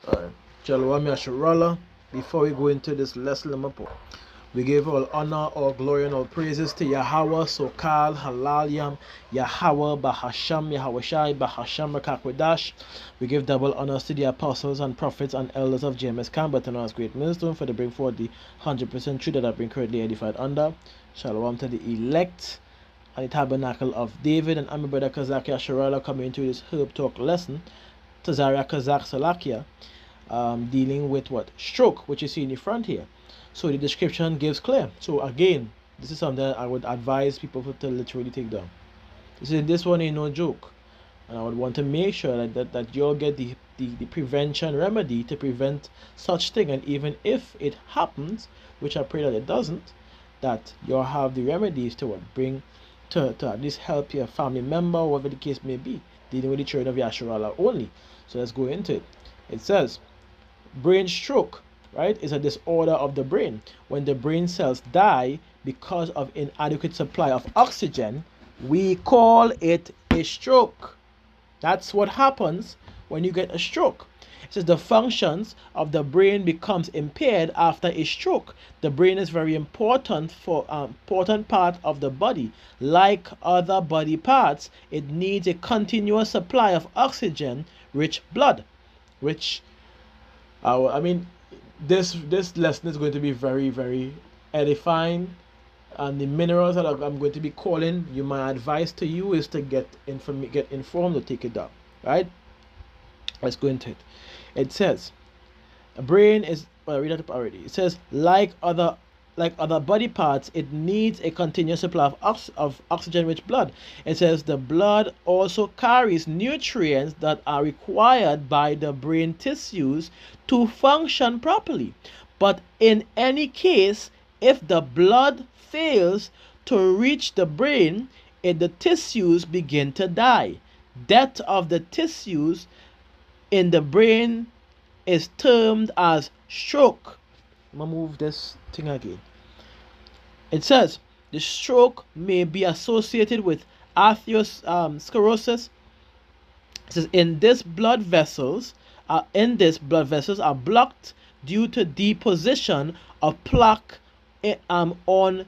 Alright. Shalom Yasharallah. Before we go into this lesson, we give all honor, all glory, and all praises to Yahweh, Sokal, Halalyam, Yahweh, Bahasham, Yahweh Shai, Bahasham, Rakakwadash. We give double honors to the apostles and prophets and elders of JMS Camberton as great minister for the bring forth the 100% truth that have been currently edified under. Shalom to the elect and the tabernacle of David, and I'm my brother Kazak Yasharallah coming into this herb talk lesson. Tazaria Kazak Salakia, dealing with what? Stroke, which you see in the front here. So the description gives clear. So again, this is something that I would advise people to literally take down. This one ain't no joke. And I would want to make sure that you all get the prevention remedy to prevent such thing. And even if it happens, which I pray that it doesn't, that you'll have the remedies to what? Bring to at least help your family member, whatever the case may be, dealing with the children of Yasharallah only. So let's go into it. It says, brain stroke, right, is a disorder of the brain. When the brain cells die because of inadequate supply of oxygen, we call it a stroke. That's what happens when you get a stroke. It says the functions of the brain becomes impaired after a stroke. The brain is very important part of the body. Like other body parts, it needs a continuous supply of oxygen-rich blood. Which, this lesson is going to be very, very edifying. And the minerals that I'm going to be calling you, my advice to you is to get informed or take it down. Right? Let's go into it. It says, a brain is, well, I read that already. It says, like other body parts, it needs a continuous supply of oxygen-rich blood. It says the blood also carries nutrients that are required by the brain tissues to function properly. But in any case, if the blood fails to reach the brain, the tissues begin to die. Death of the tissues in the brain is termed as stroke. I'm gonna move this thing again. It says the stroke may be associated with atherosclerosis. It says in this blood vessels are blocked due to deposition of plaque on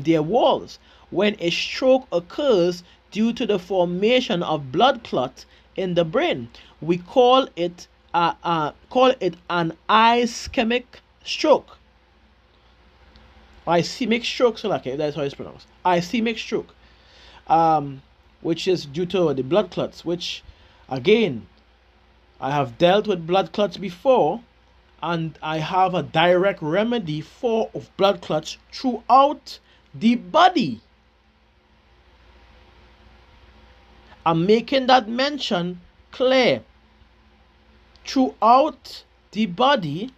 their walls. When a stroke occurs due to the formation of blood clot in the brain, we call it an ischemic stroke. Ischemic stroke, so okay, that's how it's pronounced. Ischemic stroke, which is due to the blood clots. Which, again, I have dealt with blood clots before, and I have a direct remedy for blood clots throughout the body. I'm making that mention clear. Throughout the body,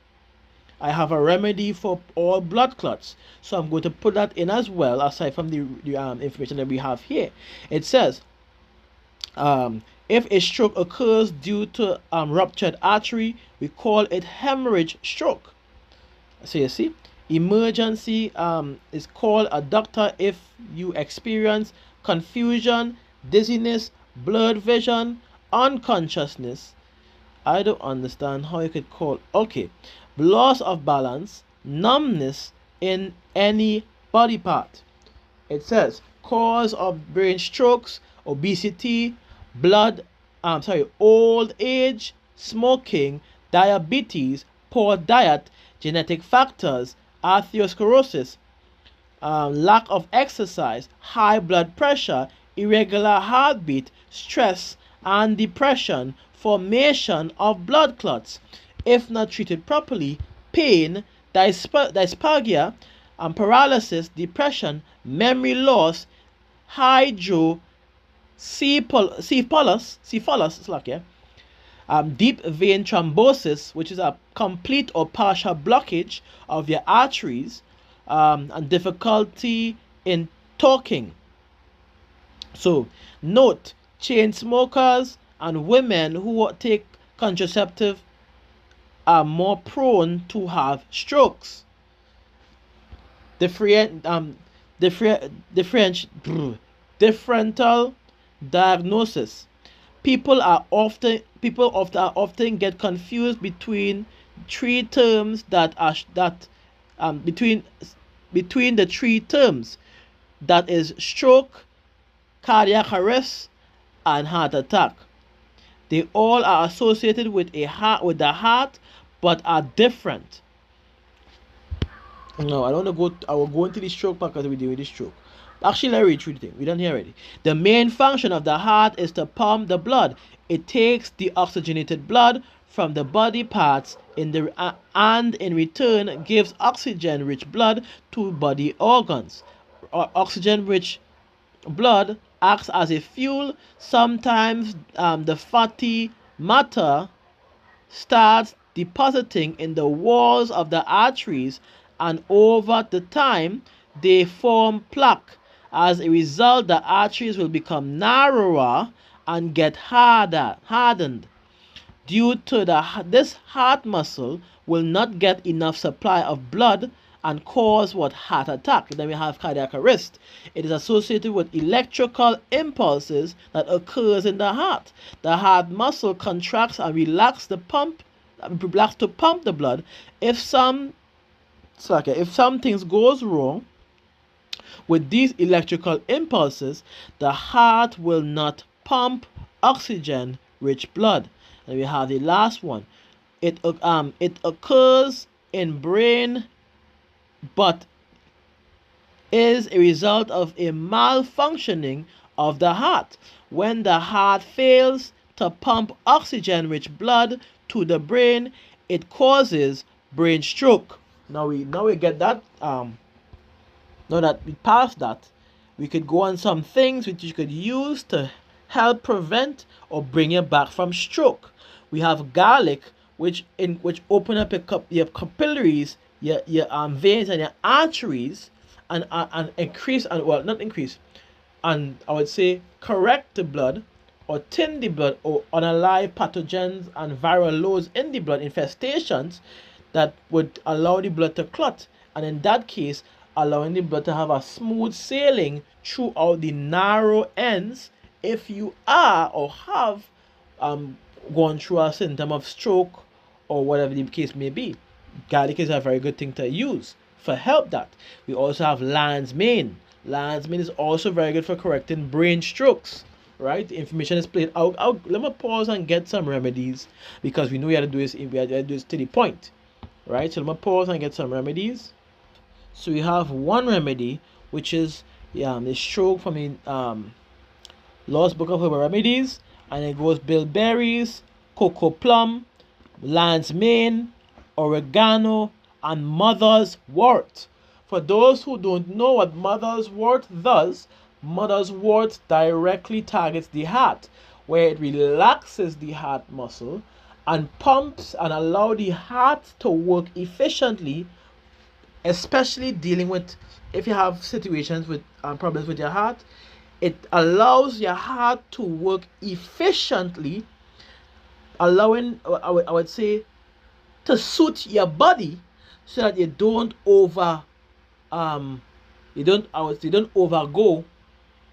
I have a remedy for all blood clots. So I'm going to put that in as well, aside from the information that we have here. It says, if a stroke occurs due to ruptured artery, we call it hemorrhage stroke. So you see, emergency is called a doctor if you experience confusion, dizziness, blurred vision, unconsciousness. I don't understand how you could call. Okay, loss of balance, numbness in any body part. It says cause of brain strokes, obesity, old age, smoking, diabetes, poor diet, genetic factors, atherosclerosis, lack of exercise, high blood pressure, irregular heartbeat, stress, and depression, formation of blood clots. If not treated properly, pain, dysphagia, paralysis, depression, memory loss, hydrocephalus, deep vein thrombosis, which is a complete or partial blockage of your arteries, and difficulty in talking. So, note, chain smokers and women who take contraceptive are more prone to have strokes. Differential diagnosis. People often get confused between three terms between the three terms, that is stroke, cardiac arrest, and heart attack. They all are associated with the heart, but are different. No, I don't want to go. I will go into the stroke part because we deal with the stroke. Actually, let's read through the thing. We done here already. The main function of the heart is to pump the blood. It takes the oxygenated blood from the body parts and in return gives oxygen-rich blood to body organs. Oxygen-rich blood acts as a fuel. Sometimes the fatty matter starts depositing in the walls of the arteries, and over the time they form plaque. As a result, the arteries will become narrower and get hardened. Due to this heart muscle will not get enough supply of blood and cause heart attack. Then we have cardiac arrest. It is associated with electrical impulses that occurs in the heart. The heart muscle contracts and relaxes to pump the blood. If some things goes wrong with these electrical impulses, the heart will not pump oxygen-rich blood. And we have the last one. It occurs in brain, but is a result of a malfunctioning of the heart. When the heart fails to pump oxygen-rich blood to the brain, it causes brain stroke. Now we get that. Now that we passed that, we could go on some things which you could use to help prevent or bring you back from stroke. We have garlic, which open up your capillaries, your veins and your arteries, and increase not increase, and I would say correct the blood or thin the blood or unalive pathogens and viral loads in the blood, infestations that would allow the blood to clot, and in that case allowing the blood to have a smooth sailing throughout the narrow ends if you are or have gone through a symptom of stroke or whatever the case may be. Garlic is a very good thing to use for help that. We also have lion's mane. Lion's mane is also very good for correcting brain strokes. Right? The information is played out. Let me pause and get some remedies because we know we have to do this. We have to do this to the point. Right? So let me pause and get some remedies. So we have one remedy, which is the stroke from the Lost Book of Herbal Remedies, and it goes bilberries, cocoa plum, lion's mane, oregano, and mother's wort. For those who don't know what mother's wort does, mother's wort directly targets the heart, where it relaxes the heart muscle and pumps and allow the heart to work efficiently, especially dealing with if you have situations with problems with your heart. It allows your heart to work efficiently, allowing I would say to suit your body so that you don't overgo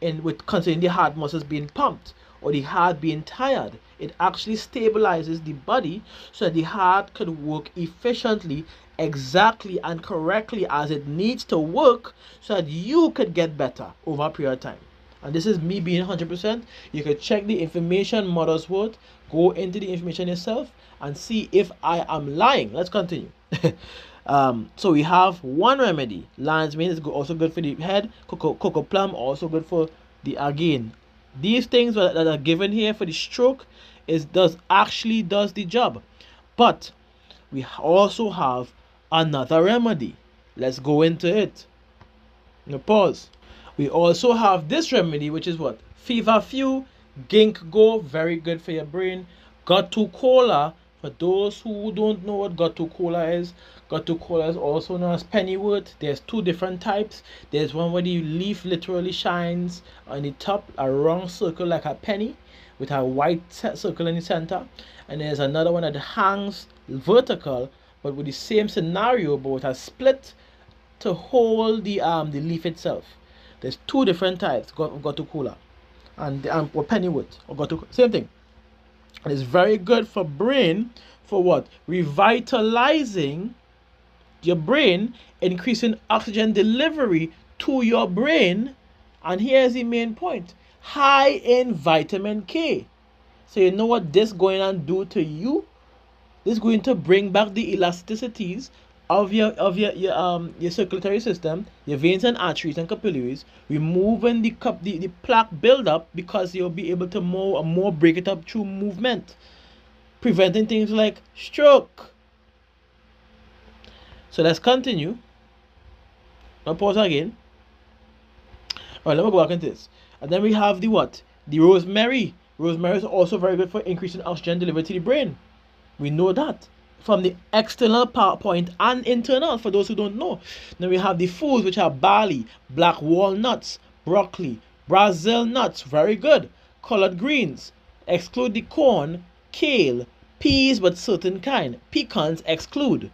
in with considering the heart muscles being pumped or the heart being tired. It actually stabilizes the body so that the heart could work efficiently, exactly and correctly as it needs to work, so that you could get better over a period of time. And this is me being 100%. You could check the information, mother's word, go into the information yourself and see if I am lying. Let's continue. So we have one remedy. Lion's mane is also good for the head. Cocoa plum also good for the again. These things that are given here for the stroke does the job. But we also have another remedy. Let's go into it. Now pause. We also have this remedy, which is what? Feverfew, ginkgo, very good for your brain. Gotu kola, for those who don't know what gotu kola is also known as pennywort. There's two different types. There's one where the leaf literally shines on the top, a round circle like a penny with a white circle in the center. And there's another one that hangs vertical, but with the same scenario, but with a split to hold the leaf itself. There's two different types, gotu kola and or pennywort or gotu, same thing. And it's very good for brain, for what? Revitalizing your brain, increasing oxygen delivery to your brain. And here's the main point: high in vitamin K. So you know what this going to do to you? This is going to bring back the elasticities of your circulatory system, your veins and arteries and capillaries, removing the plaque buildup, because you'll be able to more break it up through movement, preventing things like stroke. So let's continue. Now pause again. Alright, let me go back into this. And then we have the what? The rosemary. Rosemary is also very good for increasing oxygen delivery to the brain. We know that from the external point and internal, for those who don't know. Then we have the foods, which are barley, black walnuts, broccoli, Brazil nuts, very good. Colored greens, exclude the corn, kale, peas, but certain kind. Pecans exclude.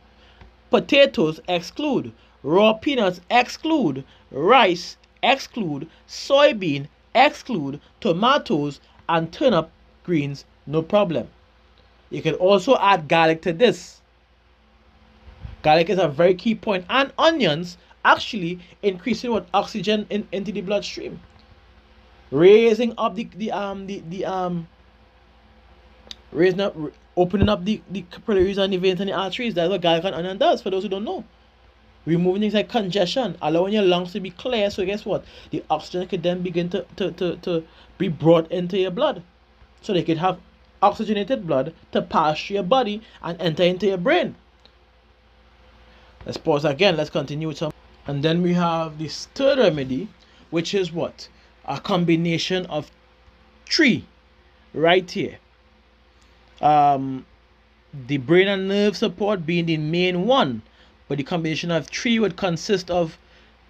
Potatoes exclude. Raw peanuts exclude. Rice exclude. Soybean exclude. Tomatoes and turnip greens, no problem. You can also add garlic to this. Garlic is a very key point, and onions actually increasing what oxygen into the bloodstream, raising up opening up the capillaries and the veins and the arteries. That's what garlic and onion does. For those who don't know, removing things like congestion, allowing your lungs to be clear. So guess what? The oxygen could then begin to be brought into your blood, so they could have oxygenated blood to pass through your body and enter into your brain. Let's pause again. Let's continue with some. And then we have this third remedy, which is what? A combination of three right here. The brain and nerve support being the main one, but the combination of three would consist of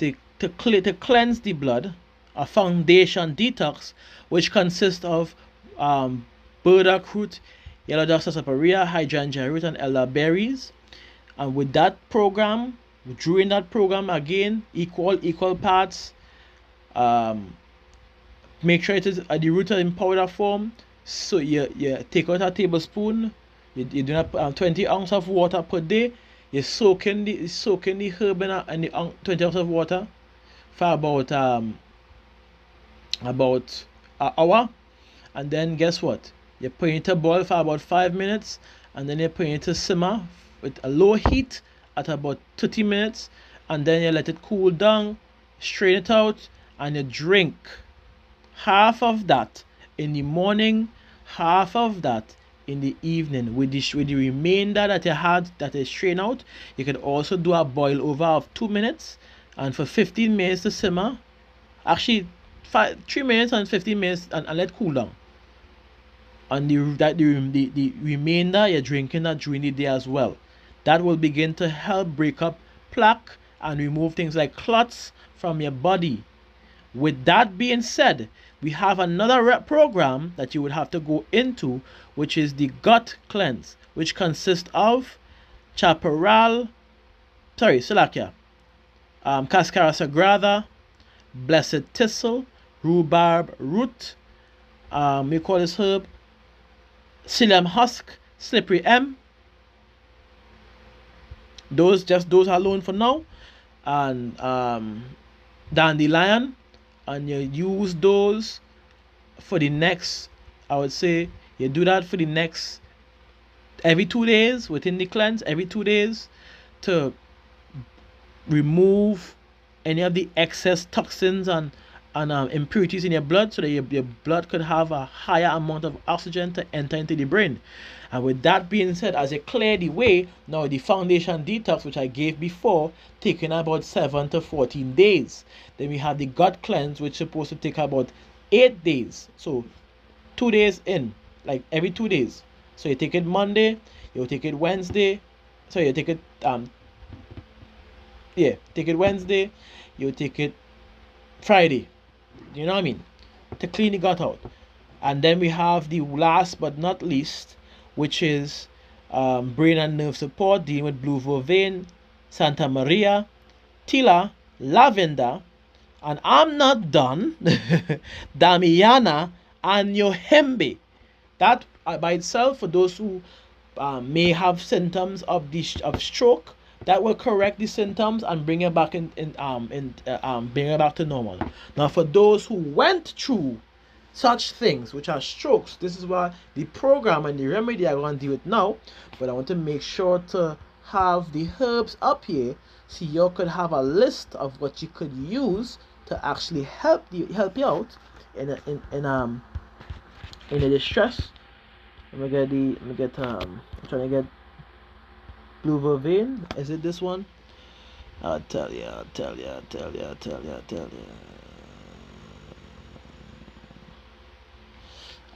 to cleanse the blood, a foundation detox, which consists of burdock root, yellow dust sarsaparilla, hydrangea root, and elderberries. And with that program, during that program, again, equal parts. Make sure it is the root in powder form. So you take out a tablespoon. You do not 20 ounces of water per day. You soak in the herb in the 20 ounces of water for about an hour, and then guess what? You put it to boil for about 5 minutes, and then you put it to simmer with a low heat at about 30 minutes, and then you let it cool down, strain it out, and you drink half of that in the morning, half of that in the evening. With the remainder that you had that is strained out, you can also do a boil over of 2 minutes, and for 15 minutes to simmer. Actually 3 minutes and 15 minutes, and let cool down. And the remainder you're drinking that during the day as well. That will begin to help break up plaque and remove things like clots from your body. With that being said, we have another program that you would have to go into, which is the gut cleanse, which consists of chaparral, cascara sagrada, blessed thistle, rhubarb root, we call this herb psyllium husk, slippery elm. Those alone for now, and dandelion, and you use those for the next, I would say you do that for the next every 2 days within the cleanse, every 2 days, to remove any of the excess toxins and impurities in your blood, so that your blood could have a higher amount of oxygen to enter into the brain. And with that being said, as you clear the way, now the foundation detox, which I gave before, taking about 7 to 14 days. Then we have the gut cleanse, which is supposed to take about 8 days. So 2 days in, like every 2 days. So you take it Monday, you take it Wednesday. So you take it take it Wednesday, you take it Friday. You know what I mean? To clean the gut out. And then we have the last but not least, which is brain and nerve support, dealing with blue vervain, Santa Maria, Tila, lavender, and I'm not done, Damiana and Yohimbe. That by itself for those who may have symptoms of stroke. That will correct the symptoms and bring it back bring it back to normal. Now, for those who went through such things, which are strokes, this is why the program and the remedy I'm going to do it now. But I want to make sure to have the herbs up here so you could have a list of what you could use to actually help you out in the distress. I'm trying to get blue vervain. Is it this one? I'll tell you.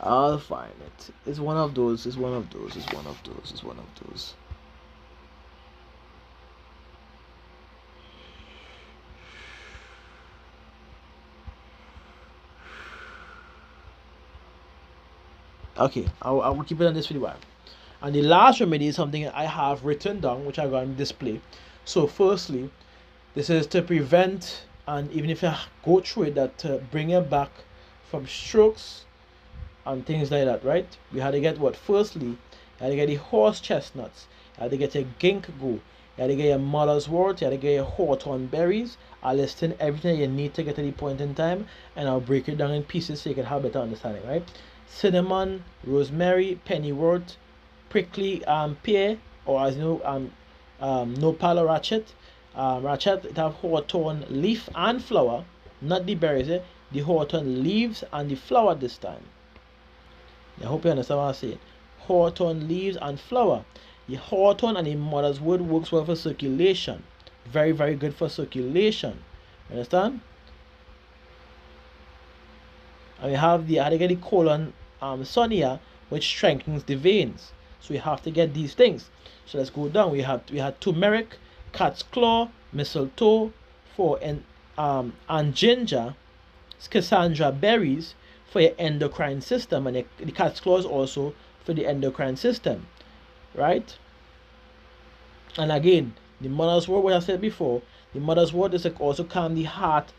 I'll find it. It's one of those. Okay, I will keep it on this for a while. And the last remedy is something I have written down, which I'm going to display. So firstly, this is to prevent, and even if you go through it, that to bring it back from strokes and things like that, right? We had to get what? Firstly, you had to get the horse chestnuts, you had to get your ginkgo, you had to get your mother's wort, you had to get your hawthorn berries. I'll list in everything you need to get to the point in time, and I'll break it down in pieces so you can have better understanding, right? Cinnamon, rosemary, pennywort, prickly pear, or as you know, nopal or ratchet. It have hawthorn leaf and flower, not the berries, the hawthorn leaves and the flower this time. I hope you understand what I'm saying. Hawthorn leaves and flower. The hawthorn and the mother's wort works well for circulation. Very, very good for circulation. Understand? And we have the Adigadi colon sonia, which strengthens the veins. So we have to get these things. So let's go down. We had turmeric, cat's claw, mistletoe, and ginger, Cassandra berries for your endocrine system, and the cat's claw is also for the endocrine system, right? And again, the mother's wort, what I said before, the mother's wort is also calm the heart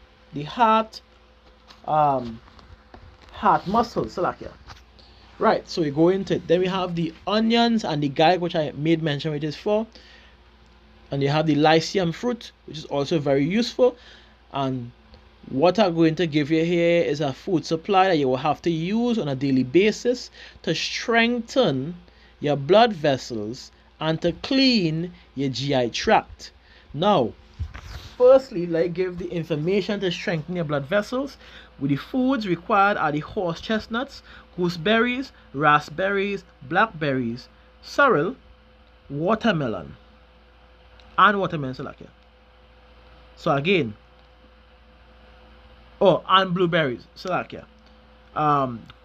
muscles, Salakia. Right, so we go into it. Then we have the onions and the garlic, which I made mention which is for. And you have the lycium fruit, which is also very useful. And what I'm going to give you here is a food supply that you will have to use on a daily basis to strengthen your blood vessels and to clean your GI tract. Now, firstly, let's give the information to strengthen your blood vessels. With the foods required are the horse chestnuts, gooseberries, raspberries, blackberries, sorrel, watermelon, and watermelon Salakia. So again, and blueberries Salakia.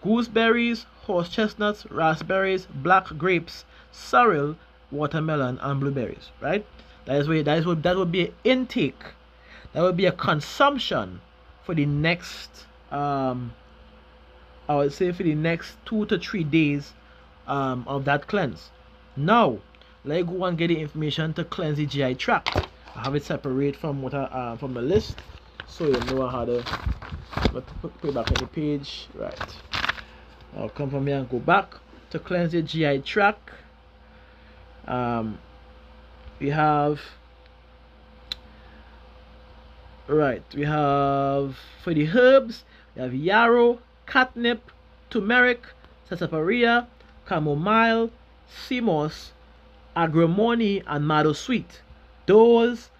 Gooseberries, horse chestnuts, raspberries, black grapes, sorrel, watermelon, and blueberries. Right? That would be an intake. That would be a consumption for the next I would say for the next 2 to 3 days of that cleanse. Now let's go and get the information to cleanse the GI tract. I have it separate from from the list, so you know how to put it back on the page. Right, I'll come from here and go back to cleanse the GI tract. We have for the herbs, we have yarrow, catnip, turmeric, sarsaparilla, chamomile, sea moss, agrimony, and meadowsweet. Those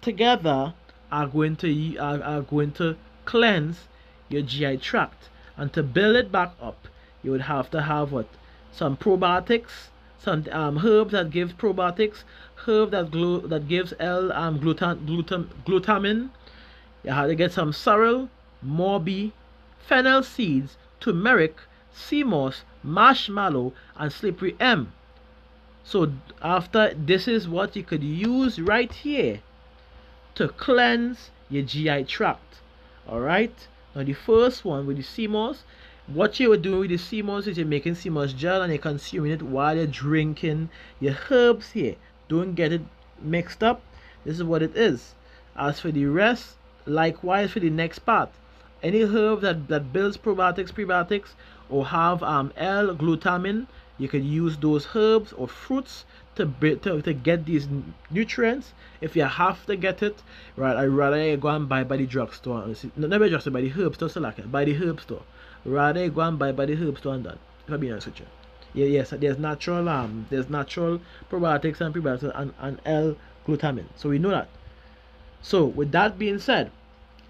together are going to cleanse your GI tract. And to build it back up, you would have to have what? Some probiotics, some herbs that give probiotics, herb that gives glutamine. You have to get some sorrel, morbi, fennel seeds, turmeric, sea moss, marshmallow, and slippery elm. So after this is what you could use right here to cleanse your GI tract. Alright, now the first one with the sea moss, what you are doing with the sea moss is you're making sea moss gel and you're consuming it while you're drinking your herbs here. Don't get it mixed up. This is what it is. As for the rest, likewise for the next part, any herb that builds probiotics, prebiotics, or have L-glutamine, you could use those herbs or fruits to get these nutrients. If you have to get it, right, I'd rather you go and buy by the drugstore. Not by drugstore, by the herb store, so like by the herb store. Rather you go and buy by the herb store and done. If I'm being honest with you. Yeah, yes, there's natural probiotics and prebiotics and L-glutamine. So we know that. So with that being said,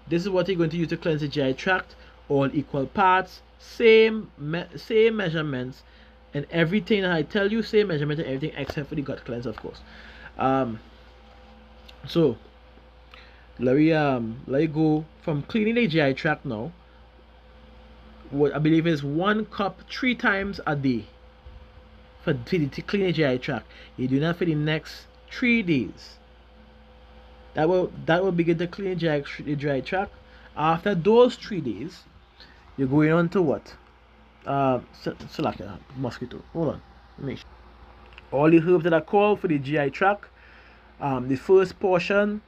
this is what you're going to use to cleanse the GI tract. All equal parts, same measurements, and everything that I tell you, same measurement and everything except for the gut cleanse, of course. So let me go from cleaning the GI tract now. What I believe is 1 cup 3 times a day for to clean the GI tract. You do that for the next 3 days. That will begin to clean the GI tract. After those 3 days, you're going on to what? So like a mosquito. Hold on. Make sure. All the herbs that are called for the GI tract. The first portion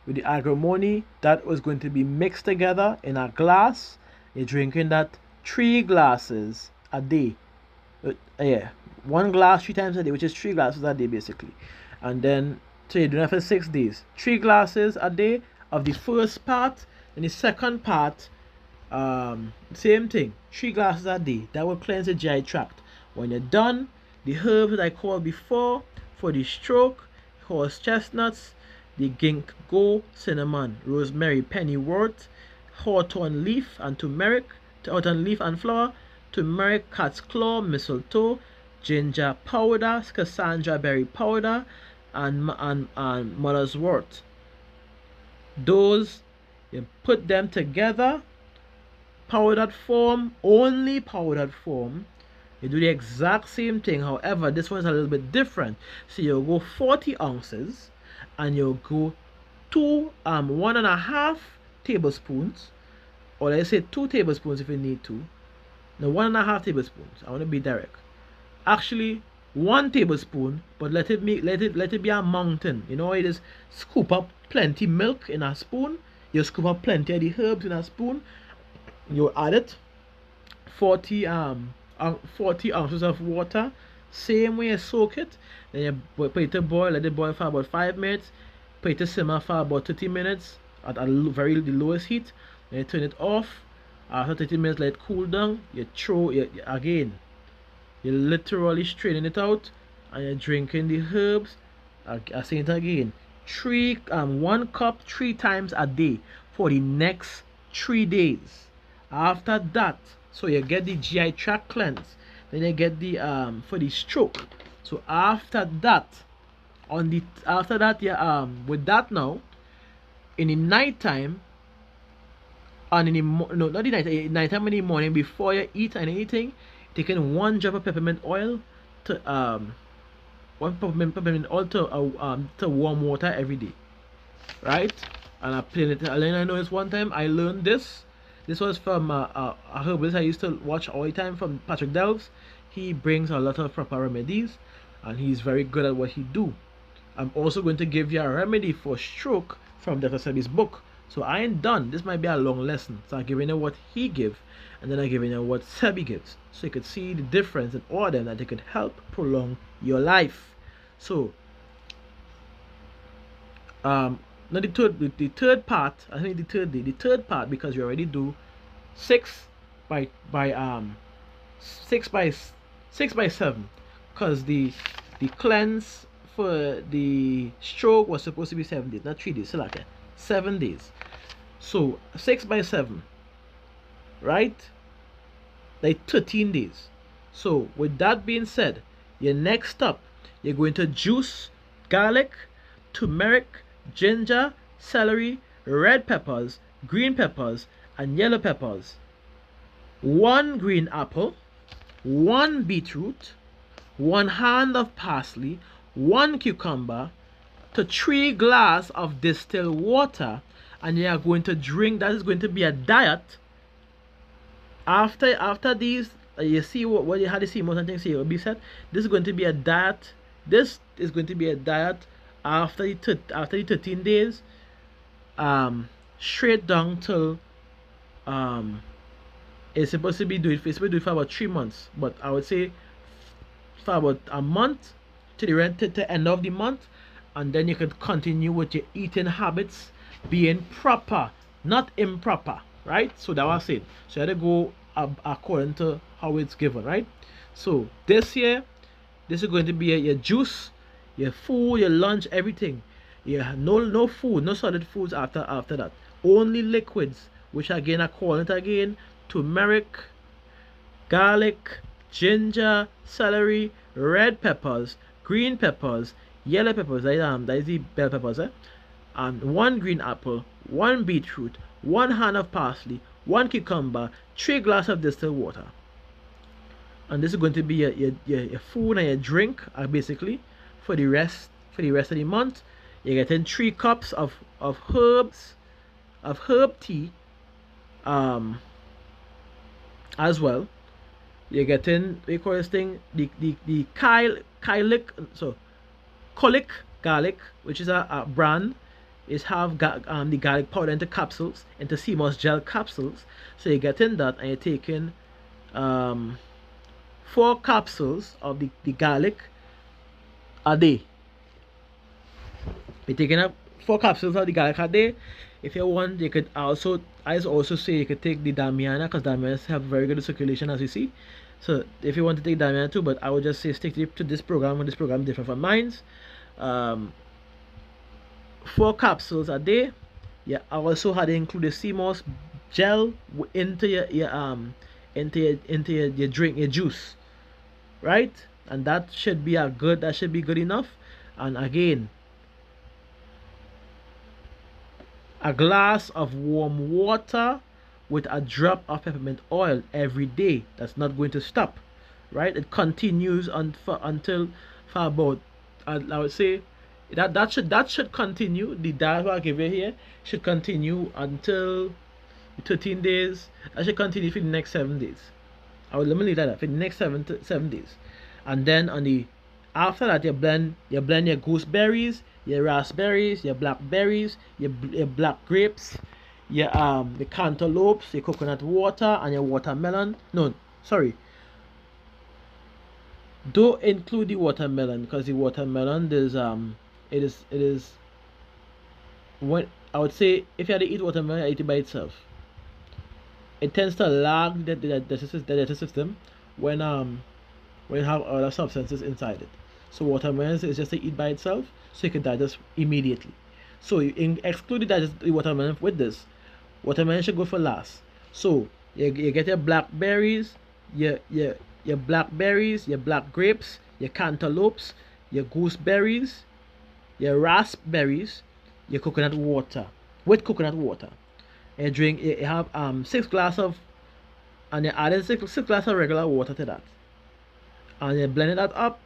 with the agrimony, that was going to be mixed together in a glass. You're drinking that 3 glasses a day. Yeah, 1 glass 3 times a day, which is 3 glasses a day basically. And then so you're doing that for 6 days. 3 glasses a day of the first part, and the second part, same thing, 3 glasses a day. That will cleanse the GI tract. When you're done, the herbs that I called before for the stroke, horse chestnuts, the ginkgo, cinnamon, rosemary, pennywort, hawthorn leaf and turmeric, hawthorn leaf and flower, turmeric, cat's claw, mistletoe, ginger powder, cassandra berry powder, and mother's wort. Those, you put them together, powdered form, only powdered form. You do the exact same thing, however this one is a little bit different. So you'll go 40 ounces and you'll go 1.5 tablespoons, or let's say 2 tablespoons if you need to. Now 1.5 tablespoons, I want to be direct. Actually 1 tablespoon, but let it be a mountain. You know, you just scoop up plenty milk in a spoon, you scoop up plenty of the herbs in a spoon, you add it 40 ounces of water, same way you soak it, then you put it to boil, let it boil for about 5 minutes, put it to simmer for about 30 minutes at the lowest heat, then you turn it off. After 30 minutes, let it cool down, you throw it again. You're literally straining it out and you're drinking the herbs. I say it again. 1 cup 3 times a day for the next 3 days. After that, so you get the GI tract cleanse, then you get the for the stroke. So after that, with that now, in the night time, and in the nighttime in the morning before you eat anything, taking 1 drop of peppermint oil to to warm water every day, right? And I played it. And I noticed one time I learned this. This was from a herbalist I used to watch all the time, from Patrick Delves. He brings a lot of proper remedies, and he's very good at what he do. I'm also going to give you a remedy for stroke from Dr. Sebi's book. So I ain't done. This might be a long lesson. So I'm giving you what he gives, and then I'm giving you what Sebi gives. So you could see the difference in all of them, that they could help prolong your life. So now the third part, I think the third part, because you already do 6 by 7, because the cleanse for the stroke was supposed to be 7 days, not 3 days, so like 7 days. So 6 by 7, right? Like 13 days. So with that being said, your next step, you're going to juice garlic, turmeric, ginger, celery, red peppers, green peppers, and yellow peppers, 1 green apple, 1 beetroot, 1 hand of parsley, 1 cucumber, to 3 glasses of distilled water, and you are going to drink. That is going to be a diet. After these, you see what you had to see most of the things here will be said. This is going to be a diet. This is going to be a diet after the 13 days, straight down till It's supposed to be do it for about 3 months, but I would say for about a month to the rent to the end of the month, and then you can continue with your eating habits being proper, not improper, right? So that was it. So you have to go according to how it's given, right? So this here, this is going to be your juice, your food, your lunch, everything. Yeah, no food, no solid foods after that. Only liquids, which again according to again turmeric, garlic, ginger, celery, red peppers, green peppers, yellow peppers, that is the bell peppers, and 1 green apple, 1 beetroot, 1 hand of parsley, 1 cucumber, 3 glasses of distilled water. And this is going to be your food and your drink, basically for the rest of the month. You're getting 3 cups of herb tea as well. You're getting, we call this thing the colic garlic, which is a brand. Is have the garlic powder into capsules, into sea moss gel capsules. So you're getting that, and you're taking 4 capsules of the garlic a day. You're taking up 4 capsules of the garlic a day. If you want, you could also, I also say you could take the damiana, because damianas have very good circulation, as you see. So if you want to take damiana too, but I would just say stick to this program, and this program is different from mine. 4 capsules a day. Yeah, I also had to include the sea moss gel into your drink, your juice, right? And that should be good enough. And again, a glass of warm water with a drop of peppermint oil every day. That's not going to stop, right? It continues until for about, I would say that should continue. The diet I give you here should continue until 13 days. I should continue for the next 7 days. I will leave that for the next 7 days, and then after that you blend your gooseberries, your raspberries, your blackberries, your black grapes, your the cantaloupes, your coconut water, and your watermelon. No, sorry. Don't include the watermelon, because the watermelon it is when I would say if you had to eat watermelon, eat it by itself. It tends to lag the digestive system when you have other substances inside it. So watermelon is just to eat by itself, so you can digest immediately. So you exclude the watermelon with this. Watermelon should go for last. So you get your blackberries, your blackberries, your black grapes, your cantaloupes, your gooseberries, your raspberries, your coconut water with coconut water. And you have 6 glasses of, and you add 6 glasses of regular water to that, and you're blending that up,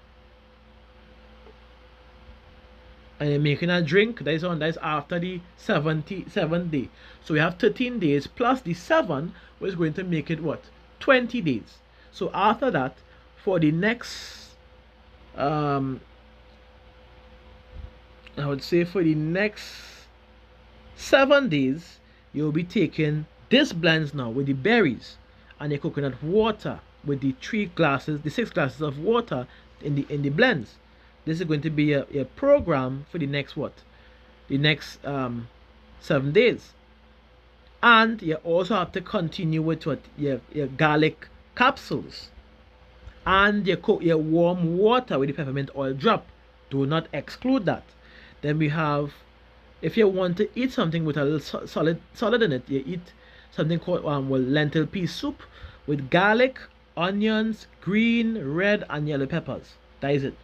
and you're making a drink. That is after the 7th day. So we have 13 days plus the 7, which is going to make it what, 20 days. So after that, for the next I would say for the next 7 days, you'll be taking this blends now with the berries and the coconut water with the 6 glasses of water in the blends. This is going to be a program for the next the next 7 days. And you also have to continue with your garlic capsules and your warm water with the peppermint oil drop. Do not exclude that. Then we have, if you want to eat something with a little solid in it, you eat something called lentil pea soup with garlic, onions, green, red, and yellow peppers. That is it.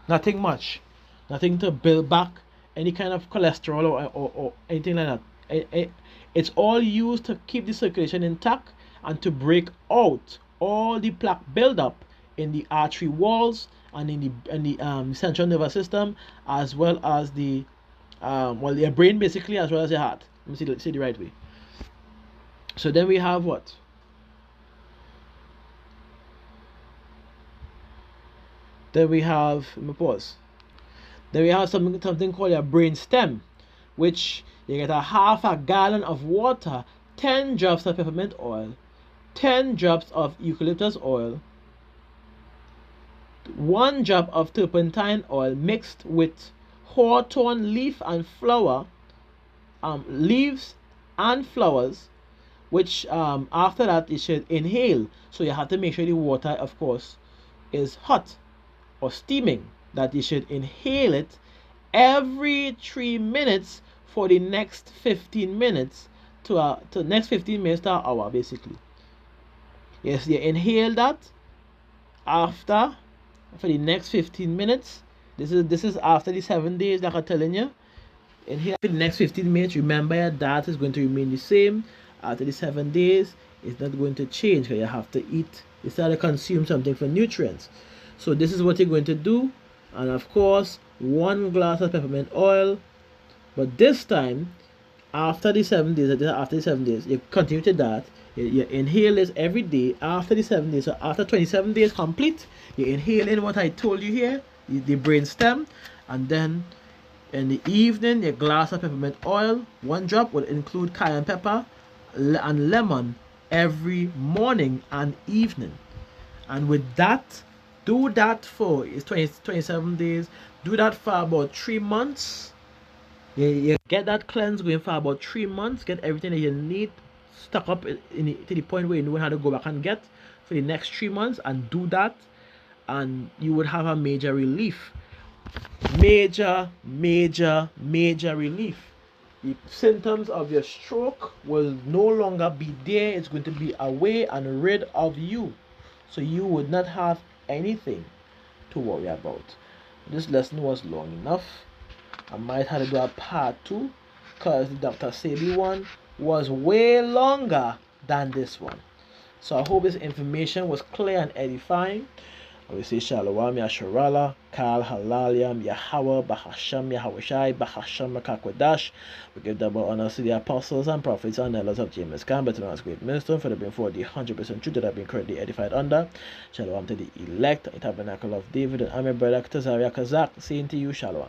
Nothing much. Nothing to build back any kind of cholesterol or anything like that. It's all used to keep the circulation intact and to break out all the plaque buildup in the artery walls and in the central nervous system, as well as your brain, basically, as well as your heart. Let me see the right way. So then we have what? Then we have, let me pause. Then we have something called your brain stem, which you get a half a gallon of water, 10 drops of peppermint oil, 10 drops of eucalyptus oil, 1 drop of turpentine oil mixed with hawthorn leaf and flower, leaves and flowers, which after that you should inhale. So you have to make sure the water, of course, is hot or steaming, that you should inhale it every 3 minutes for the next 15 minutes to next 15 minutes to an hour, basically. Yes, you inhale that after for the next 15 minutes. This is after the 7 days, like I'm telling you. Inhale for the next 15 minutes. Remember, your diet is going to remain the same after the 7 days. It's not going to change because you have to eat. You start to consume something for nutrients. So this is what you're going to do. And of course, 1 glass of peppermint oil. But this time, after the 7 days, you continue to that. You inhale this every day after the 7 days. So after 27 days complete, you inhale in what I told you here, the brain stem, and then in the evening, a glass of peppermint oil. 1 drop will include cayenne pepper and lemon every morning and evening. And with that, do that for 27 days. Do that for about 3 months. You get that cleanse going for about 3 months. Get everything that you need stuck up to the point where you know how to go back and get for the next 3 months, and do that, and you would have a major relief. Major relief. The symptoms of your stroke will no longer be there. It's going to be away and rid of you. So you would not have anything to worry about. This lesson was long enough. I might have to do a part 2 because the doctor said the one was way longer than this one. So I hope this information was clear and edifying. We say Shalom Yasharala, Kal Halaliam, Yahweh, Bahasham, Yahweh Bahasham, Makakwadash. We give double honors to the apostles and prophets and elders of James Campbell, to us great minister, for the being for the 100% truth that have been currently edified under. Shalom to the elect, the tabernacle of David, and I'm your brother Tazaria Kazak, saying to you, Shalom.